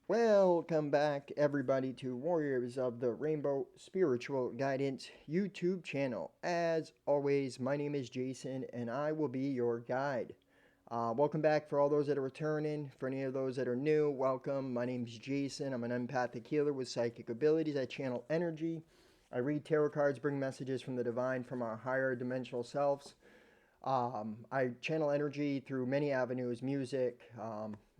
Welcome back, everybody, to Warriors of the Rainbow Spiritual Guidance YouTube channel. As always, my name is Jason, and I will be your guide. Welcome back for all those that are returning. For any of those that are new, welcome. My name is Jason. I'm an empathic healer with psychic abilities. I channel energy. I read tarot cards, bring messages from the divine, from our higher dimensional selves. I channel energy through many avenues: music,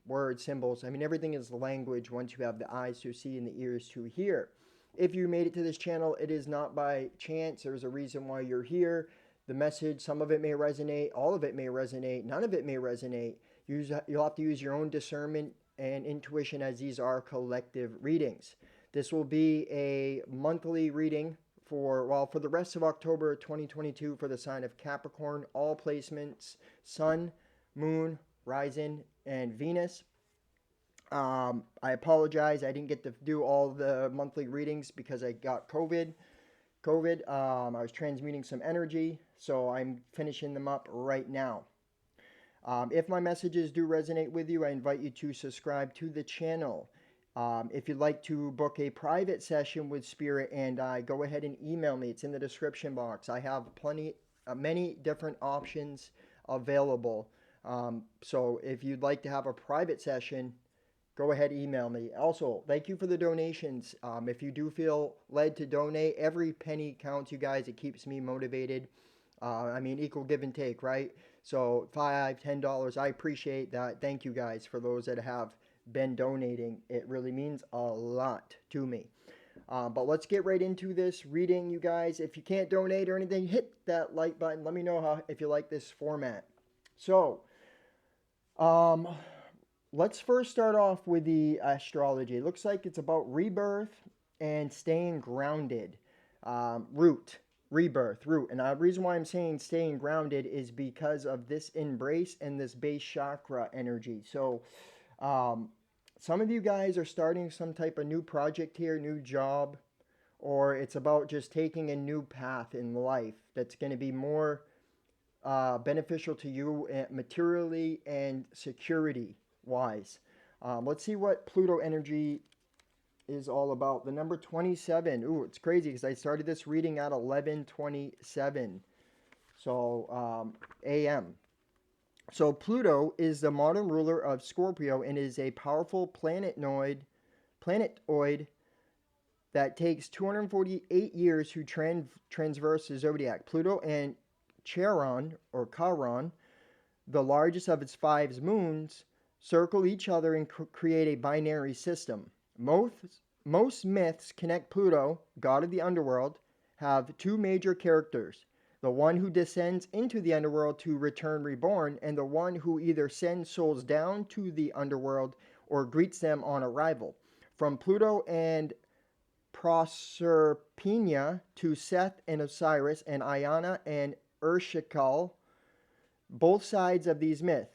words, symbols. I mean, everything is language once you have the eyes to see and the ears to hear. If you made it to this channel, it is not by chance. There's a reason why you're here. The message, some of it may resonate, all of it may resonate, none of it may resonate. You'll have to use your own discernment and intuition, as these are collective readings. This will be a monthly reading for the rest of October 2022 for the sign of Capricorn. All placements: Sun, Moon, Rising, and Venus. I apologize, I didn't get to do all the monthly readings because I got COVID. I was transmuting some energy, so I'm finishing them up right now. If my messages do resonate with you, I invite you to subscribe to the channel. If you'd like to book a private session with Spirit and I, go ahead and email me. It's in the description box. I have many different options available. So if you'd like to have a private session, go ahead, email me. Also, thank you for the donations. If you do feel led to donate, every penny counts, you guys. It keeps me motivated. Equal give and take, right? So $5, $10, I appreciate that. Thank you guys for those that have been donating. It really means a lot to me. But let's get right into this reading, you guys. If you can't donate or anything, hit that like button. Let me know if you like this format. So, let's first start off with the astrology. It looks like it's about rebirth and staying grounded. Rebirth, root. And the reason why I'm saying staying grounded is because of this embrace and this base chakra energy. So, some of you guys are starting some type of new project here, new job, or it's about just taking a new path in life that's going to be more beneficial to you materially and security wise. Let's see what Pluto energy is all about. The number 27. Ooh, it's crazy because I started this reading at 11:27. So a.m. So Pluto is the modern ruler of Scorpio and is a powerful planetoid that takes 248 years to transverse the zodiac. Pluto and Charon, the largest of its five moons, circle each other and create a binary system. Most myths connect Pluto, god of the underworld, have two major characters: the one who descends into the underworld to return reborn, and the one who either sends souls down to the underworld or greets them on arrival. From Pluto and Proserpina to Seth and Osiris and Iana and Urshakal, both sides of these myths,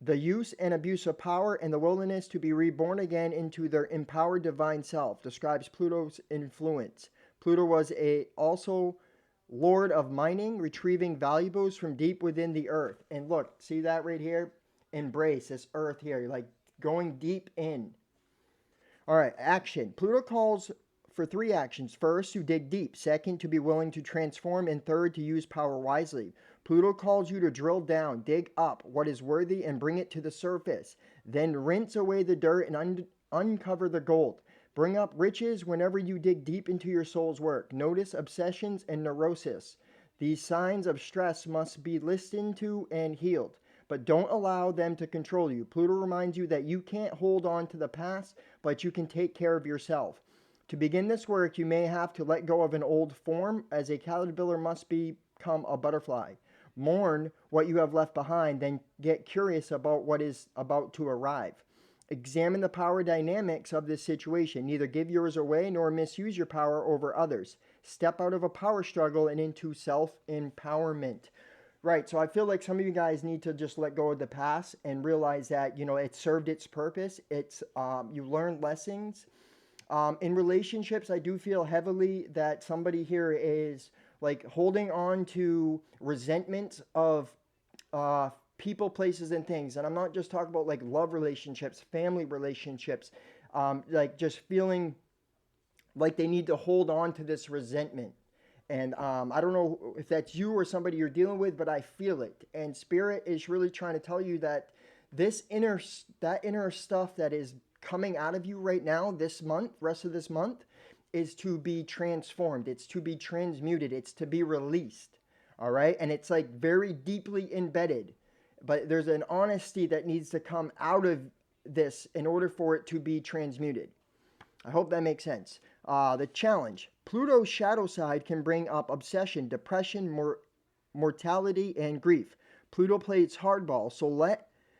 the use and abuse of power and the willingness to be reborn again into their empowered divine self describes Pluto's influence. Pluto was also lord of mining, retrieving valuables from deep within the earth. And look, see that right here? Embrace this earth here, like going deep in. All right, action. Pluto calls for three actions. First, to dig deep. Second, to be willing to transform. And third, to use power wisely. Pluto calls you to drill down, dig up what is worthy and bring it to the surface. Then rinse away the dirt and uncover the gold. Bring up riches whenever you dig deep into your soul's work. Notice obsessions and neurosis. These signs of stress must be listened to and healed, but don't allow them to control you. Pluto reminds you that you can't hold on to the past, but you can take care of yourself. To begin this work, you may have to let go of an old form, as a caterpillar must become a butterfly. Mourn what you have left behind, then get curious about what is about to arrive. Examine the power dynamics of this situation. Neither give yours away nor misuse your power over others. Step out of a power struggle and into self-empowerment. Right, so I feel like some of you guys need to just let go of the past and realize that, it served its purpose. You learned lessons. In relationships, I do feel heavily that somebody here is like holding on to resentment of people, places, and things. And I'm not just talking about like love relationships, family relationships, like just feeling like they need to hold on to this resentment. And I don't know if that's you or somebody you're dealing with, but I feel it. And Spirit is really trying to tell you that that inner stuff that is coming out of you right now, this month, rest of this month, is to be transformed. It's to be transmuted. It's to be released. All right. And it's like very deeply embedded. But there's an honesty that needs to come out of this in order for it to be transmuted. I hope that makes sense. The challenge. Pluto's shadow side can bring up obsession, depression, mortality, and grief. Pluto plays hardball,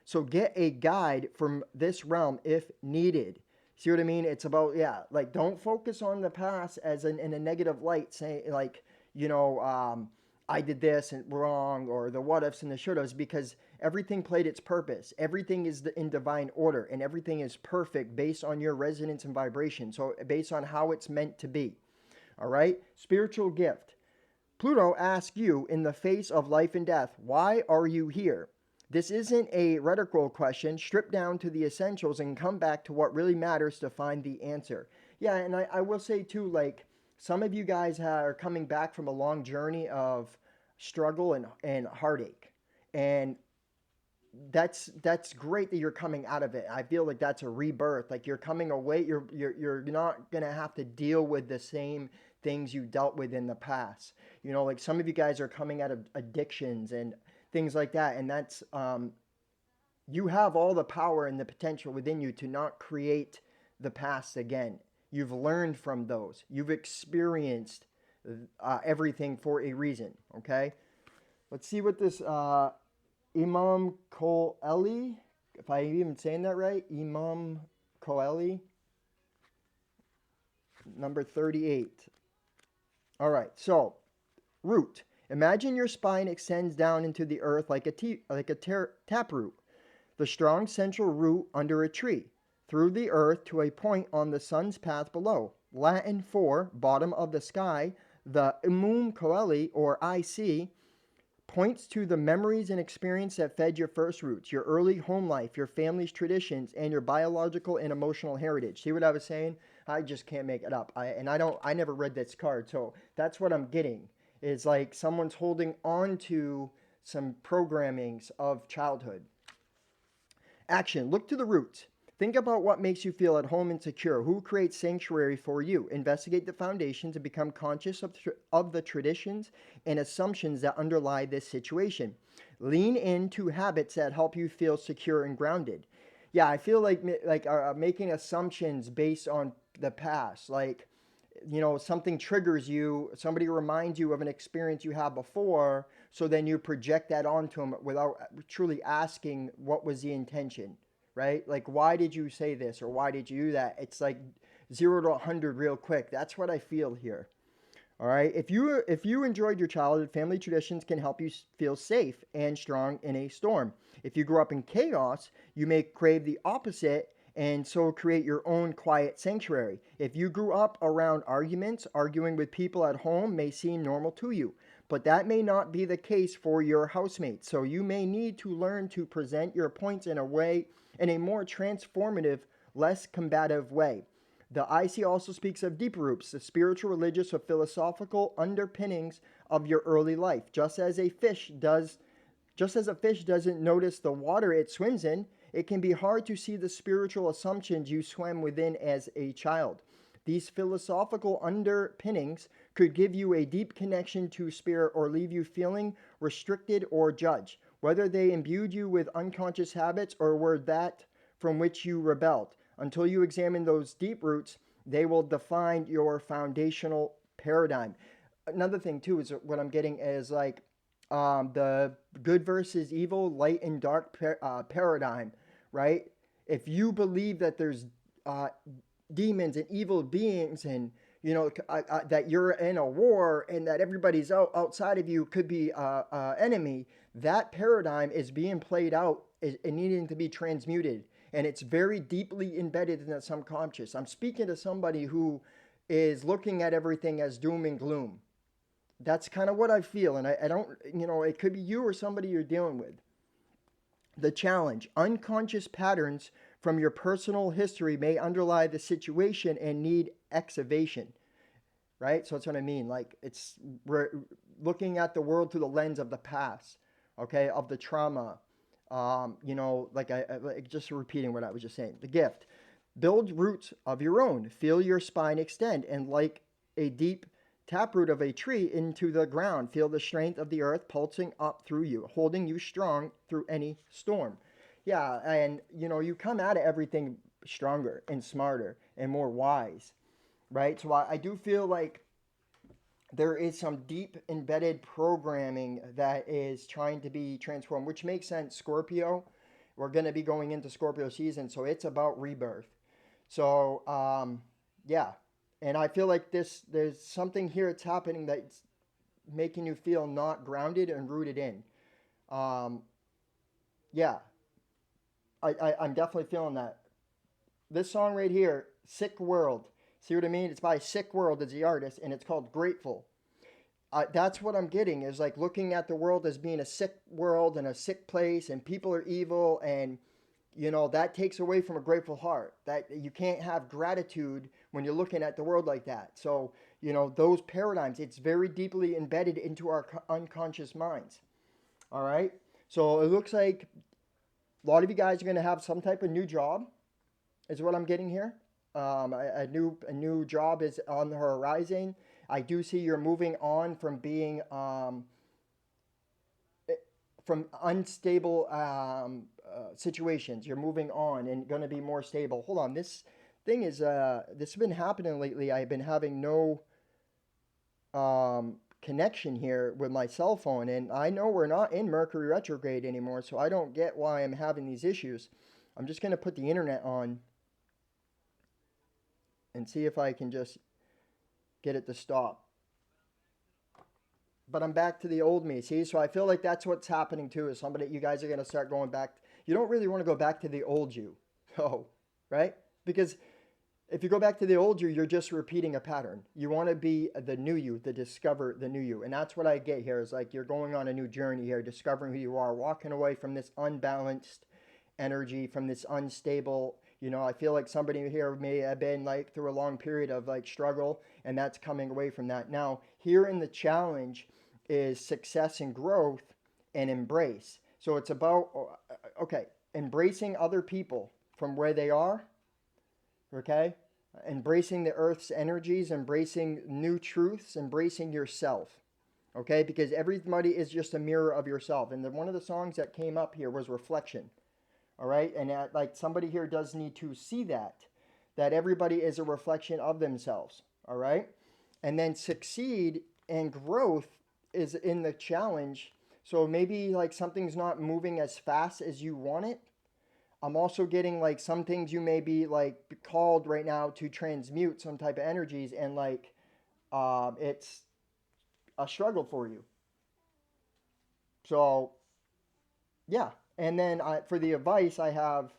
so get a guide from this realm if needed. See what I mean? It's about, yeah, like don't focus on the past as in a negative light, saying like, you know, I did this and wrong, or the what ifs and the should haves, because everything played its purpose. Everything is in divine order, and everything is perfect based on your resonance and vibration. So based on how it's meant to be. All right? Spiritual gift. Pluto asks you in the face of life and death, why are you here? This isn't a rhetorical question. Strip down to the essentials and come back to what really matters to find the answer. Yeah, and I will say too, like, some of you guys are coming back from a long journey of struggle and heartache. And that's great that you're coming out of it. I feel like that's a rebirth. Like you're coming away, you're not gonna have to deal with the same things you dealt with in the past. You know, like some of you guys are coming out of addictions and things like that. And that's you have all the power and the potential within you to not create the past again. You've learned from those. You've experienced everything for a reason. Okay. Let's see what this Imam Koeli, if I even saying that right, Imam Koeli, number 38. All right. So, root. Imagine your spine extends down into the earth like a taproot. The strong central root under a tree, through the earth to a point on the sun's path below. Latin for bottom of the sky. The Imam Koeli, or IC, points to the memories and experience that fed your first roots, your early home life, your family's traditions, and your biological and emotional heritage. See what I was saying? I just can't make it up. I never read this card, so that's what I'm getting. It's like someone's holding on to some programmings of childhood. Action. Look to the roots. Think about what makes you feel at home and secure. Who creates sanctuary for you? Investigate the foundations and become conscious of the traditions and assumptions that underlie this situation. Lean into habits that help you feel secure and grounded. Yeah, I feel like making assumptions based on the past. Like, you know, something triggers you, somebody reminds you of an experience you had before, so then you project that onto them without truly asking what was the intention. Right? Like, why did you say this or why did you do that? It's like 0 to 100 real quick. That's what I feel here. All right. If you enjoyed your childhood, family traditions can help you feel safe and strong in a storm. If you grew up in chaos, you may crave the opposite and so create your own quiet sanctuary. If you grew up around arguments, arguing with people at home may seem normal to you. But that may not be the case for your housemates. So you may need to learn to present your points in a more transformative, less combative way. The IC also speaks of deep roots, the spiritual, religious, or philosophical underpinnings of your early life. Just as a fish doesn't notice the water it swims in, it can be hard to see the spiritual assumptions you swam within as a child. These philosophical underpinnings could give you a deep connection to spirit or leave you feeling restricted or judged. Whether they imbued you with unconscious habits or were that from which you rebelled. Until you examine those deep roots, they will define your foundational paradigm. Another thing too is what I'm getting is like the good versus evil, light and dark paradigm, right? If you believe that there's demons and evil beings and you know that you're in a war and that everybody's outside of you could be enemy, that paradigm is being played out and needing to be transmuted, and it's very deeply embedded in the subconscious. I'm speaking to somebody who is looking at everything as doom and gloom. That's kind of what I feel, and I don't, you know, it could be you or somebody you're dealing with. The challenge: unconscious patterns from your personal history may underlie the situation and need excavation, right? So that's what I mean. Like we're looking at the world through the lens of the past, okay, of the trauma. Like just repeating what I was just saying. The gift. Build roots of your own. Feel your spine extend, and like a deep taproot of a tree into the ground, feel the strength of the earth pulsing up through you, holding you strong through any storm. Yeah, and you come out of everything stronger and smarter and more wise, right? So I do feel like there is some deep embedded programming that is trying to be transformed, which makes sense. Scorpio, we're going to be going into Scorpio season, so it's about rebirth. So, yeah. And I feel like there's something here that's happening that's making you feel not grounded and rooted in. Um, yeah, I'm definitely feeling that. This song right here, Sick World. See what I mean? It's by Sick World as the artist, and it's called Grateful. That's what I'm getting, is like looking at the world as being a sick world and a sick place, and people are evil, and that takes away from a grateful heart. That you can't have gratitude when you're looking at the world like that. So those paradigms, it's very deeply embedded into our unconscious minds. All right, so it looks like a lot of you guys are going to have some type of new job, is what I'm getting here. A new job is on the horizon. I do see you're moving on from being from unstable situations. You're moving on and going to be more stable. Hold on, this thing is this has been happening lately. I've been having no connection here with my cell phone, and I know we're not in Mercury retrograde anymore, so I don't get why I'm having these issues. I'm just going to put the internet on and see if I can just get it to stop. But I'm back to the old me, see? So I feel like that's what's happening too, is you guys are going to start going back. You don't really want to go back to the old you. Oh, right? Because if you go back to the old you, you're just repeating a pattern. You want to be the new you, to discover the new you. And that's what I get here, is like you're going on a new journey here, discovering who you are, walking away from this unbalanced energy, from this unstable. I feel like somebody here may have been like through a long period of like struggle, and that's coming away from that. Now, here in the challenge is success and growth and embrace. So it's about, okay, embracing other people from where they are, okay? Embracing the earth's energies, embracing new truths, embracing yourself, okay? Because everybody is just a mirror of yourself. And one of the songs that came up here was Reflection. All right, and like somebody here does need to see that everybody is a reflection of themselves. All right, and then succeed and growth is in the challenge. So maybe like something's not moving as fast as you want it. I'm also getting like some things you may be like called right now to transmute some type of energies, and like it's a struggle for you. So yeah. And then for the advice, I have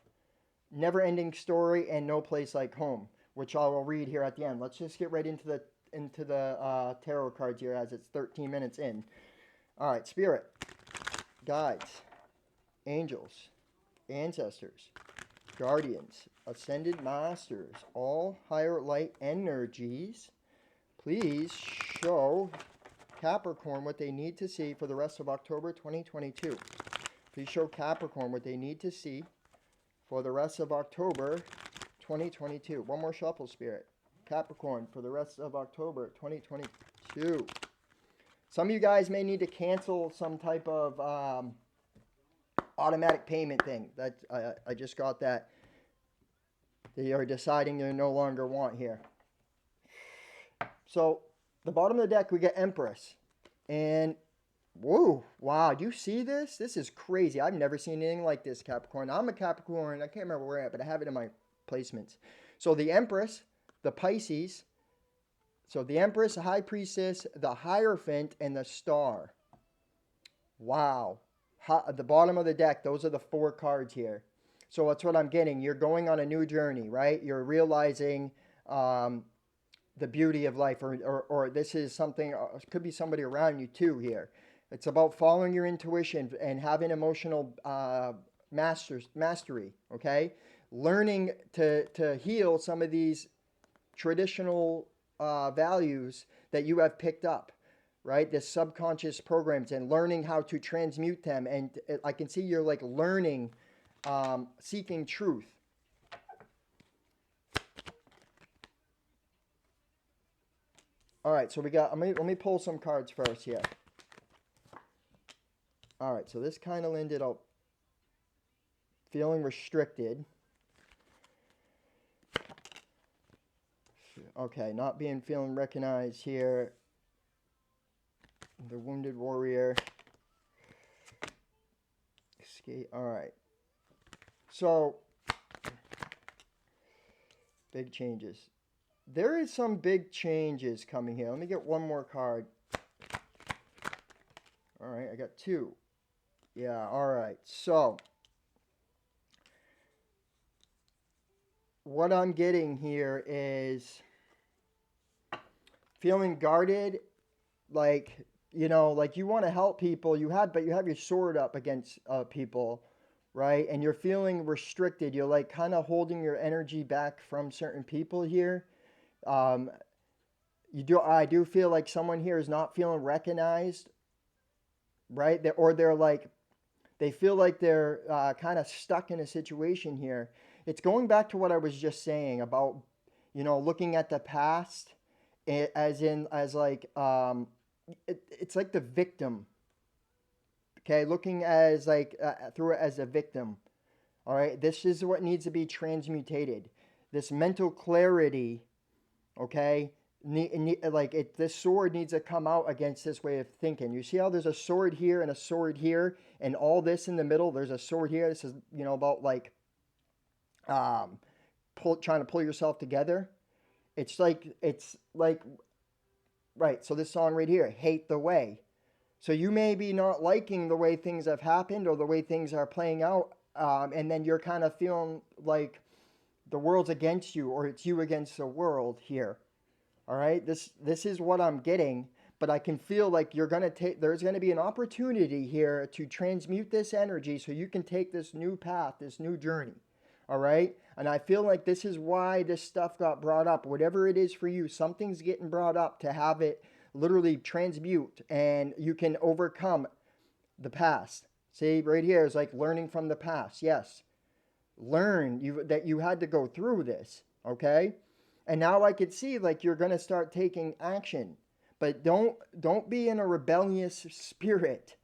Never Ending Story and No Place Like Home, which I will read here at the end. Let's just get right into the tarot cards here, as it's 13 minutes in. All right, Spirit, guides, angels, ancestors, guardians, ascended masters, all higher light energies, please show Capricorn what they need to see for the rest of October 2022. Please show Capricorn what they need to see for the rest of October 2022. One more shuffle, Spirit. Capricorn for the rest of October 2022. Some of you guys may need to cancel some type of automatic payment thing. That I just got that. They are deciding they no longer want here. So the bottom of the deck, we get Empress. And whoa, wow, do you see this? This is crazy. I've never seen anything like this, Capricorn. I'm a Capricorn. I can't remember where I'm at, but I have it in my placements. So the Empress, the Pisces, so the Empress, the High Priestess, the Hierophant, and the Star. Wow. At the bottom of the deck, those are the 4 cards here. So that's what I'm getting. You're going on a new journey, right? You're realizing the beauty of life, or this is something, it could be somebody around you too here. It's about following your intuition and having emotional mastery, okay? learning to heal some of these traditional values that you have picked up, right? The subconscious programs, and learning how to transmute them. And I can see you're like learning, seeking truth. All right, so we got, let me pull some cards first here. All right, so this kind of ended up feeling restricted. Okay, not being feeling recognized here. The wounded warrior. Escape. All right. So, big changes. There is some big changes coming here. Let me get one more card. All right, I got two. Yeah, all right. So, what I'm getting here is feeling guarded, like, you know, like you want to help people, but you have your sword up against people, right? And you're feeling restricted. You're like kind of holding your energy back from certain people here. I do feel like someone here is not feeling recognized, right? They're like, they feel like they're kind of stuck in a situation here. It's going back to what I was just saying about, you know, looking at the past as like, it's like the victim. Okay, looking as like through it as a victim. All right, this is what needs to be transmutated. This mental clarity, okay, this sword needs to come out against this way of thinking. You see how there's a sword here and a sword here, and all this in the middle. There's a sword here. This is, you know, about like trying to pull yourself together. It's like right. So this song right here, "Hate the Way." So you may be not liking the way things have happened or the way things are playing out, and then you're kind of feeling like the world's against you, or it's you against the world here. All right, this is what I'm getting, but I can feel like there's gonna be an opportunity here to transmute this energy so you can take this new path, this new journey. All right, and I feel like this is why this stuff got brought up. Whatever it is for you, something's getting brought up to have it literally transmute, and you can overcome the past. See, right here is like learning from the past. Yes, that you had to go through this. Okay. And now I could see like you're going to start taking action. But don't be in a rebellious spirit.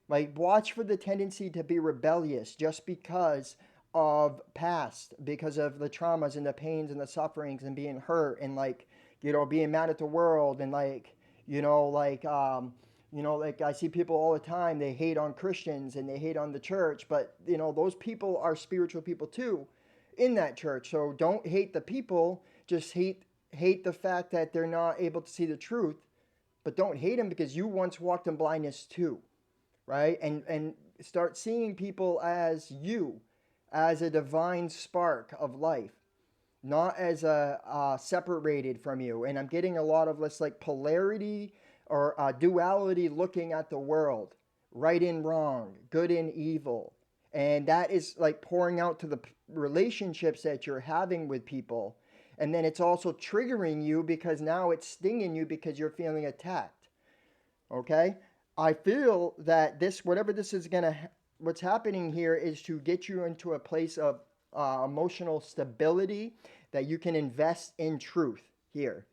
Like watch for the tendency to be rebellious just because of past, because of the traumas and the pains and the sufferings and being hurt and like, you know, being mad at the world and like, like I see people all the time, they hate on Christians and they hate on the church, but you know, those people are spiritual people too in that church. So don't hate the people, just hate the fact that they're not able to see the truth, but don't hate them because you once walked in blindness too, right? And start seeing people as you, as a divine spark of life, not as a separated from you. And I'm getting a lot of this like polarity or duality looking at the world, right and wrong, good and evil. And that is like pouring out to the relationships that you're having with people. And then it's also triggering you because now it's stinging you because you're feeling attacked. Okay? I feel that whatever this is what's happening here is to get you into a place of emotional stability that you can invest in truth here.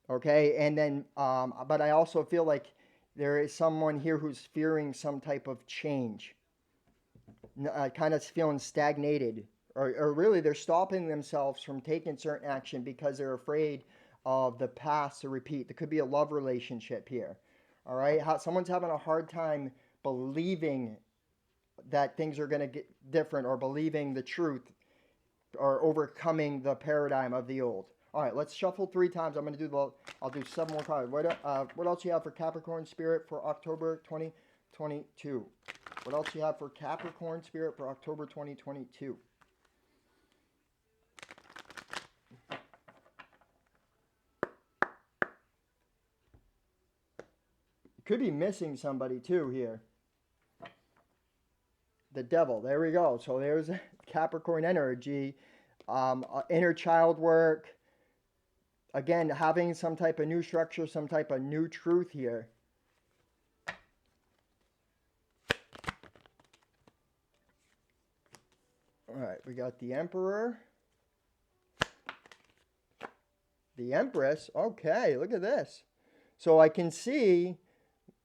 Okay? And then, but I also feel like there is someone here who's fearing some type of change, kind of feeling stagnated, or really they're stopping themselves from taking certain action because they're afraid of the past to repeat. There could be a love relationship here. All right? Someone's having a hard time believing that things are going to get different, or believing the truth, or overcoming the paradigm of the old. All right, let's shuffle 3 times. I'll do 7 more cards. What else you have for Capricorn Spirit for October 2022? What else you have for Capricorn Spirit for October 2022? You could be missing somebody too here. The devil. There we go. So there's Capricorn energy, inner child work. Again, having some type of new structure, some type of new truth here. All right, we got the Emperor. The Empress. Okay, look at this. So I can see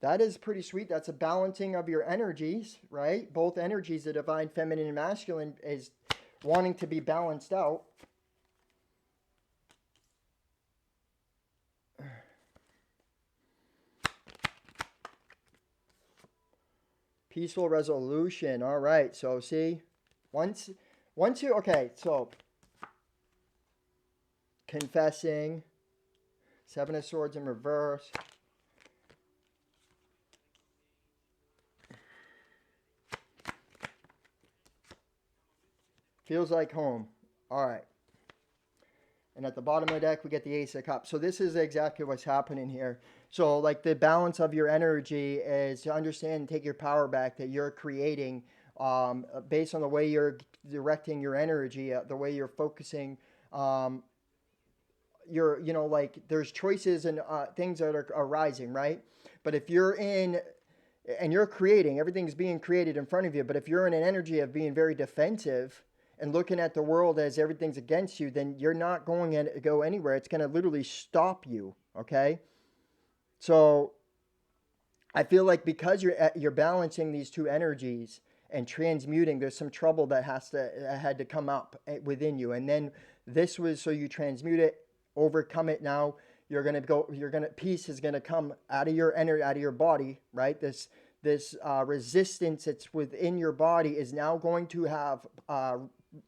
that is pretty sweet. That's a balancing of your energies, right? Both energies, the divine feminine and masculine, is wanting to be balanced out. Peaceful resolution. All right. So see, once you, okay, so confessing, Seven of Swords in reverse. Feels like home. All right. And at the bottom of the deck, we get the Ace of Cups. So this is exactly what's happening here. So like the balance of your energy is to understand and take your power back that you're creating based on the way you're directing your energy, the way you're focusing. Like there's choices and things that are arising, right? But if you're in and you're creating, everything's being created in front of you. But if you're in an energy of being very defensive and looking at the world as everything's against you, then you're not going to go anywhere. It's going to literally stop you, okay? So I feel like because you're balancing these two energies and transmuting, there's some trouble that had to come up within you. And then this was so you transmute it, overcome it. Now peace is going to come out of your energy, out of your body, right? This resistance that's within your body is now going to have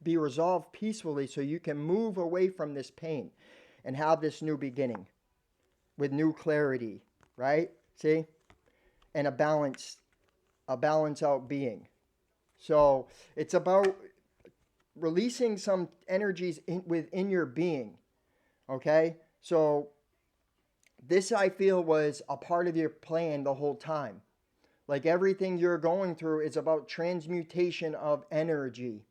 be resolved peacefully, so you can move away from this pain and have this new beginning with new clarity, right? See? And a balance out being. So it's about releasing some energies within your being. Okay? So this, I feel, was a part of your plan the whole time. Like everything you're going through is about transmutation of energy.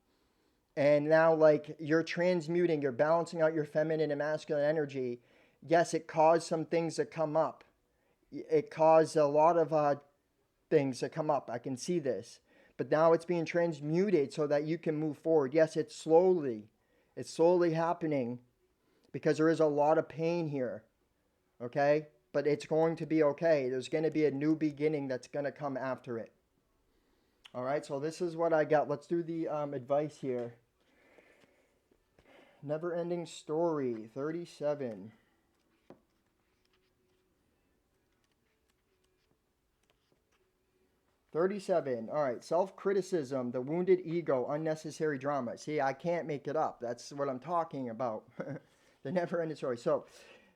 And now, like, you're transmuting, you're balancing out your feminine and masculine energy. Yes, it caused some things to come up. It caused a lot of things to come up. I can see this. But now it's being transmuted so that you can move forward. Yes, it's slowly happening because there is a lot of pain here. Okay? But it's going to be okay. There's going to be a new beginning that's going to come after it. All right, so this is what I got. Let's do the advice here. Never-ending story, 37. All right, self-criticism, the wounded ego, unnecessary drama. See, I can't make it up. That's what I'm talking about. The never-ending story. So,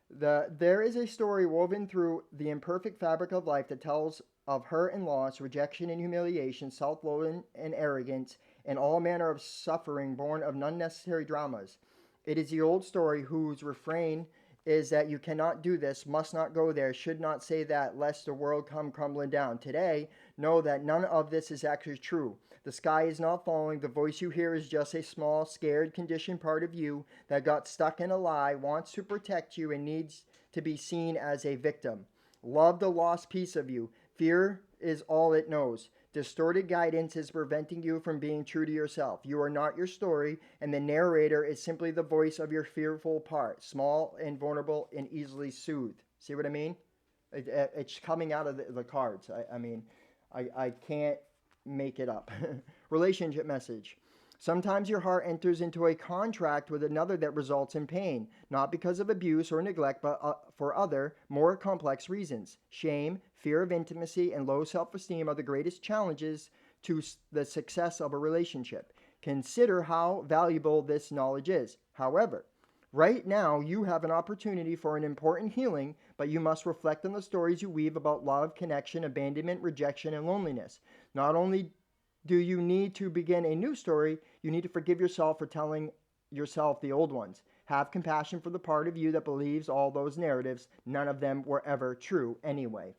there is a story woven through the imperfect fabric of life that tells of hurt and loss, rejection and humiliation, self-loathing and arrogance, and all manner of suffering born of unnecessary dramas. It is the old story whose refrain is that you cannot do this, must not go there, should not say that, lest the world come crumbling down. Today, know that none of this is actually true. The sky is not falling. The voice you hear is just a small, scared, conditioned part of you that got stuck in a lie, wants to protect you, and needs to be seen as a victim. Love the lost piece of you. Fear is all it knows. Distorted guidance is preventing you from being true to yourself. You are not your story, and the narrator is simply the voice of your fearful part, small and vulnerable and easily soothed. See what I mean? It's coming out of the cards. I can't make it up. Relationship message. Sometimes your heart enters into a contract with another that results in pain, not because of abuse or neglect, but for other, more complex reasons. Shame, fear of intimacy, and low self-esteem are the greatest challenges to the success of a relationship. Consider how valuable this knowledge is. However, right now you have an opportunity for an important healing, but you must reflect on the stories you weave about love, connection, abandonment, rejection, and loneliness. Not only do you need to begin a new story, you need to forgive yourself for telling yourself the old ones. Have compassion for the part of you that believes all those narratives. None of them were ever true anyway.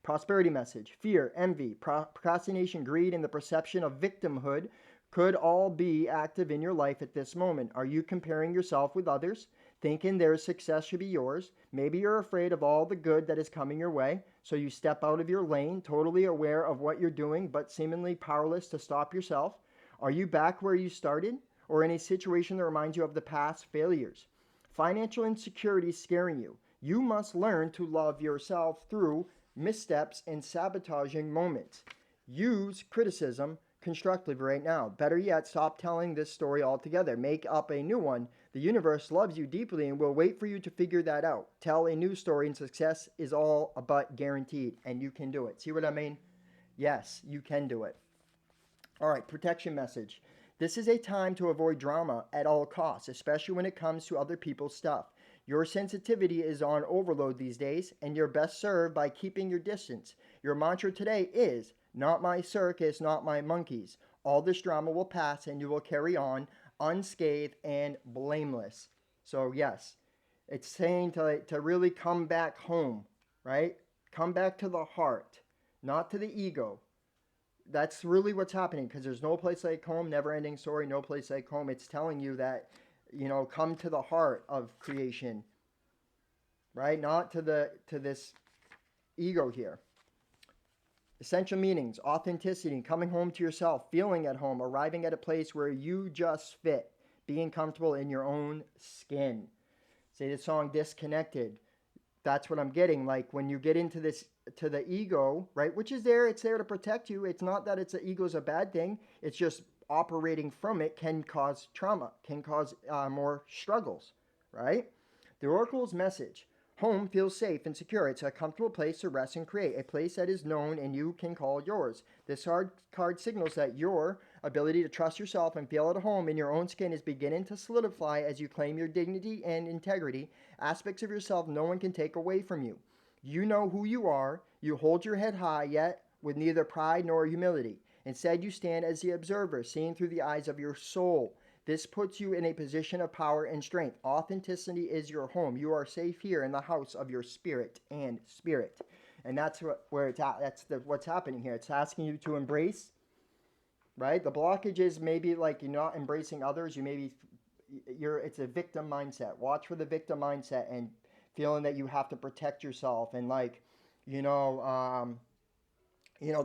Prosperity message. Fear, envy, procrastination, greed, and the perception of victimhood could all be active in your life at this moment. Are you comparing yourself with others, thinking their success should be yours? Maybe you're afraid of all the good that is coming your way, so you step out of your lane, totally aware of what you're doing, but seemingly powerless to stop yourself. Are you back where you started, or in a situation that reminds you of the past failures? Financial insecurity scaring you. You must learn to love yourself through missteps and sabotaging moments. Use criticism constructively right now. Better yet, stop telling this story altogether. Make up a new one. The universe loves you deeply and will wait for you to figure that out. Tell a new story, and success is all but guaranteed, and you can do it. See what I mean? Yes, you can do it. All right, protection message. This is a time to avoid drama at all costs, especially when it comes to other people's stuff. Your sensitivity is on overload these days, and you're best served by keeping your distance. Your mantra today is, not my circus, not my monkeys. All this drama will pass, and you will carry on unscathed and blameless. So yes, it's saying to really come back home, right? Come back to the heart, not to the ego. That's really what's happening, because there's no place like home, never ending story, no place like home. It's telling you that, come to the heart of creation, right? Not to this ego here. Essential meanings: authenticity, coming home to yourself, feeling at home, arriving at a place where you just fit, being comfortable in your own skin. Say the song Disconnected. That's what I'm getting. Like when you get into this, to the ego, right? Which is there, it's there to protect you. It's not that the ego is a bad thing. It's just operating from it can cause trauma, can cause more struggles, right? The Oracle's message: home feels safe and secure. It's a comfortable place to rest and create, a place that is known and you can call yours. This card signals that your ability to trust yourself and feel at home in your own skin is beginning to solidify as you claim your dignity and integrity, aspects of yourself no one can take away from you. You know who you are. You hold your head high, yet with neither pride nor humility. Instead, you stand as the observer, seeing through the eyes of your soul. This puts you in a position of power and strength. Authenticity is your home. You are safe here in the house of your spirit and spirit. And that's where it's at. That's what's happening here. It's asking you to embrace, right? The blockage is maybe like you're not embracing others. It's a victim mindset. Watch for the victim mindset and feeling that you have to protect yourself, and the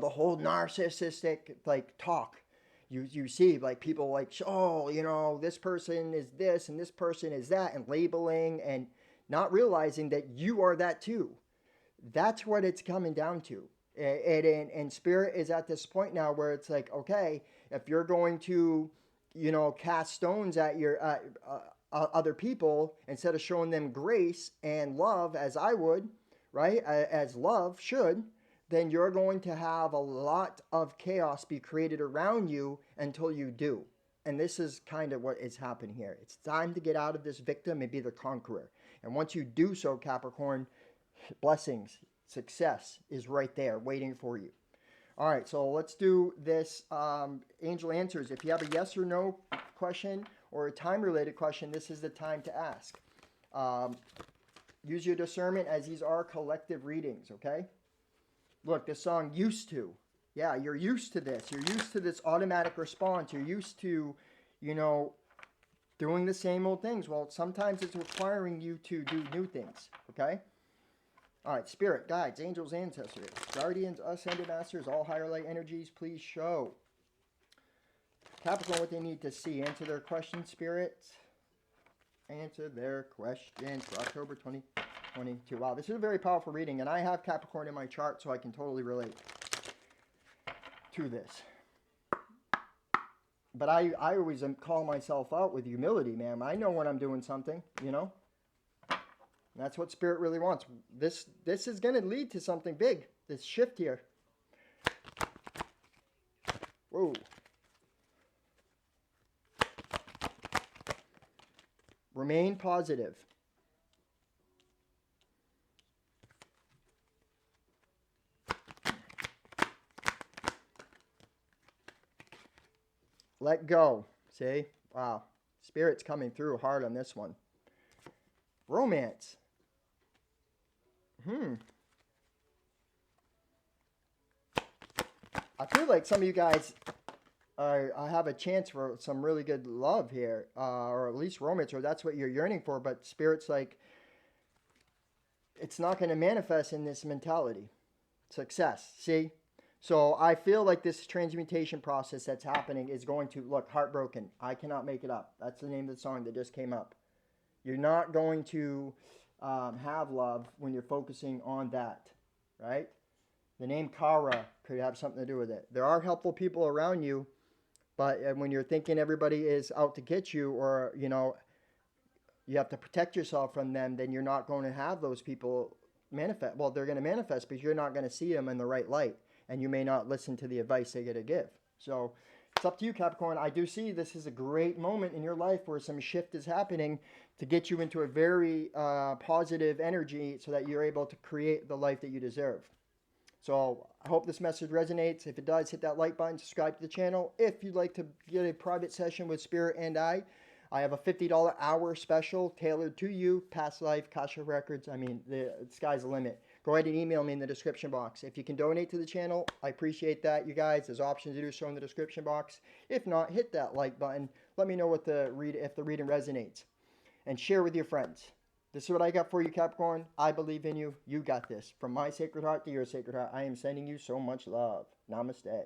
whole narcissistic talk. You see people this person is this and this person is that, and labeling and not realizing that you are that too. That's what it's coming down to. And spirit is at this point now where it's like, okay, if you're going to, cast stones at your other people instead of showing them grace and love as I would, right? As love should, then you're going to have a lot of chaos be created around you until you do. And this is kind of what is happening here. It's time to get out of this victim and be the conqueror. And once you do so, Capricorn, blessings, success is right there waiting for you. All right, so let's do this angel answers. If you have a yes or no question or a time-related question, this is the time to ask. Use your discernment, as these are collective readings, okay? Look, this song, Used To. Yeah, you're used to this. You're used to this automatic response. You're used to, doing the same old things. Well, sometimes it's requiring you to do new things, okay? All right, spirit, guides, angels, ancestors, guardians, ascended masters, all higher light energies, please show Capricorn what they need to see. Answer their questions, spirits. Answer their questions for October 2022. Wow, this is a very powerful reading, and I have Capricorn in my chart, so I can totally relate to this. But I always call myself out with humility, man. I know when I'm doing something, That's what spirit really wants. This is going to lead to something big, this shift here. Whoa. Remain positive. Let go. See? Wow. Spirit's coming through hard on this one. Romance. I feel like some of you guys I have a chance for some really good love here, or at least romance, or that's what you're yearning for. But Spirit's like, it's not going to manifest in this mentality. Success. See? So I feel like this transmutation process that's happening is going to look heartbroken. I cannot make it up. That's the name of the song that just came up. You're not going to have love when you're focusing on that, right? The name Kara could have something to do with it. There are helpful people around you, but when you're thinking everybody is out to get you, or you have to protect yourself from them, then you're not going to have those people manifest. Well, they're going to manifest because you're not going to see them in the right light, and you may not listen to the advice they're going to give. So it's up to you, Capricorn. I do see this is a great moment in your life where some shift is happening to get you into a very positive energy so that you're able to create the life that you deserve. So I hope this message resonates. If it does, hit that like button, subscribe to the channel. If you'd like to get a private session with Spirit and I have a $50 hour special tailored to you, past life, Kasha records. I mean, the sky's the limit. Go ahead and email me in the description box. If you can donate to the channel, I appreciate that, you guys. There's options to do so in the description box. If not, hit that like button. Let me know if the reading resonates. And share with your friends. This is what I got for you, Capricorn. I believe in you. You got this. From my sacred heart to your sacred heart, I am sending you so much love. Namaste.